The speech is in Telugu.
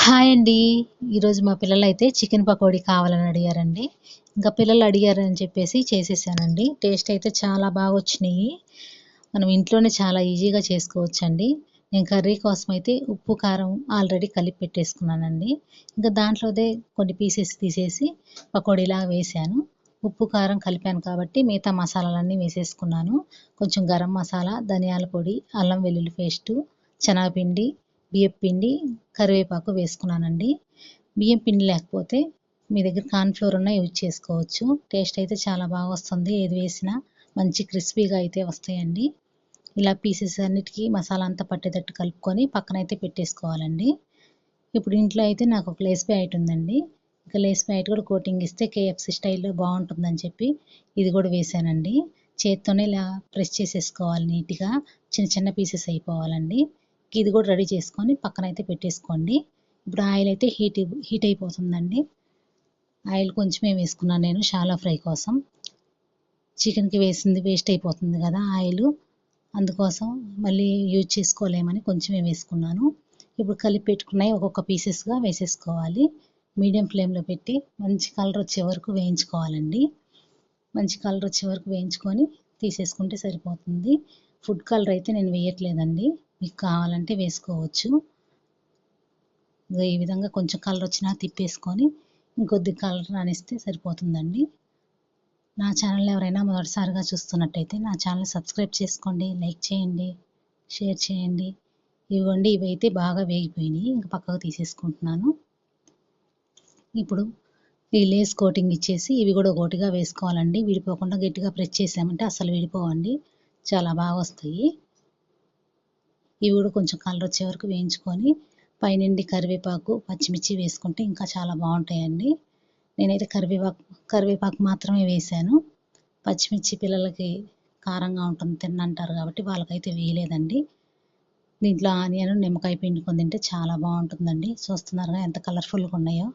హాయ్ అండి. ఈరోజు మా పిల్లలైతే చికెన్ పకోడీ కావాలని అడిగారండి. ఇంకా పిల్లలు అడిగారని చెప్పేసి చేసేసానండి. టేస్ట్ అయితే చాలా బాగొచ్చినియి. మనం ఇంట్లోనే చాలా ఈజీగా చేసుకోవచ్చండి. నేను కర్రీ కోసం అయితే ఉప్పు, కారం ఆల్రెడీ కలిపి పెట్టేసుకున్నానండి. ఇంకా దాంట్లోదే కొన్ని పీసెస్ తీసేసి పకోడీలాగా వేశాను. ఉప్పు, కారం కలిపాను కాబట్టి మిగతా మసాలాలన్నీ వేసేసుకున్నాను. కొంచెం గరం మసాలా, ధనియాల పొడి, అల్లం వెల్లుల్లి పేస్టు, శనగపిండి, బియ్యపిండి, కరివేపాకు వేసుకున్నానండి. బియ్యం పిండి లేకపోతే మీ దగ్గర కార్న్‌ఫ్లోర్ ఉన్నా యూజ్ చేసుకోవచ్చు. టేస్ట్ అయితే చాలా బాగా వస్తుంది. ఏది వేసినా మంచి క్రిస్పీగా అయితే వస్తాయండి. ఇలా పీసెస్ అన్నిటికీ మసాలా అంతా పట్టేటట్టు కలుపుకొని పక్కనైతే పెట్టేసుకోవాలండి. ఇప్పుడు ఇంట్లో అయితే నాకు ఒక లేస్ ప్యాకెట్ ఉందండి. ఇంకా లేస్ ప్యాకెట్ కూడా కోటింగ్ ఇస్తే కేఎఫ్‌సి స్టైల్‌లో బాగుంటుందని చెప్పి ఇది కూడా వేసానండి. చేత్తోనే ఇలా ప్రెస్ చేసేసుకోవాలి నీట్‌గా. చిన్న చిన్న పీసెస్ అయిపోవాలండి. ఇది కూడా రెడీ చేసుకొని పక్కనైతే పెట్టేసుకోండి. ఇప్పుడు ఆయిల్ అయితే హీట్ అయిపోతుందండి. ఆయిల్ కొంచెమే వేసుకున్నాను నేను షాలో ఫ్రై కోసం. చికెన్కి వేసింది వేస్ట్ అయిపోతుంది కదా ఆయిల్, అందుకోసం మళ్ళీ యూజ్ చేసుకోలేమని కొంచెమే వేసుకున్నాను. ఇప్పుడు కలిపి పెట్టుకున్నవి ఒక్కొక్క పీసెస్గా వేసేసుకోవాలి. మీడియం ఫ్లేమ్లో పెట్టి మంచి కలర్ వచ్చే వరకు వేయించుకోవాలండి. మంచి కలర్ వచ్చే వరకు వేయించుకొని తీసేసుకుంటే సరిపోతుంది. ఫుడ్ కలర్ అయితే నేను వేయట్లేదండి. మీకు కావాలంటే వేసుకోవచ్చు. ఈ విధంగా కొంచెం కలర్ వచ్చినా తిప్పేసుకొని ఇంకొద్ది కలర్ రానిస్తే సరిపోతుందండి. నా ఛానల్ ఎవరైనా మొదటిసారిగా చూస్తున్నట్టయితే నా ఛానల్ సబ్స్క్రైబ్ చేసుకోండి, లైక్ చేయండి, షేర్ చేయండి. ఇవ్వండి, ఇవైతే బాగా వేగిపోయినాయి. ఇంకా పక్కకు తీసేసుకుంటున్నాను. ఇప్పుడు ఈ లేస్ కోటింగ్ ఇచ్చేసి ఇవి కూడా ఒకటిగా వేసుకోవాలండి. విడిపోకుండా గట్టిగా ప్రెస్ చేసామంటే అస్సలు విడిపోవండి, చాలా బాగా వస్తాయి. ఇవి కూడా కొంచెం కలర్ వచ్చే వరకు వేయించుకొని పైనుండి కరివేపాకు, పచ్చిమిర్చి వేసుకుంటే ఇంకా చాలా బాగుంటాయండి. నేనైతే కరివేపాకు మాత్రమే వేశాను. పచ్చిమిర్చి పిల్లలకి కారంగా ఉంటుంది తిన్నంటారు కాబట్టి వాళ్ళకైతే వేయలేదండి. దీంట్లో ఆనియన్, నిమ్మకాయ పిండుకొని తింటే చాలా బాగుంటుందండి. చూస్తున్నారుగా ఎంత కలర్ఫుల్గా ఉన్నాయో.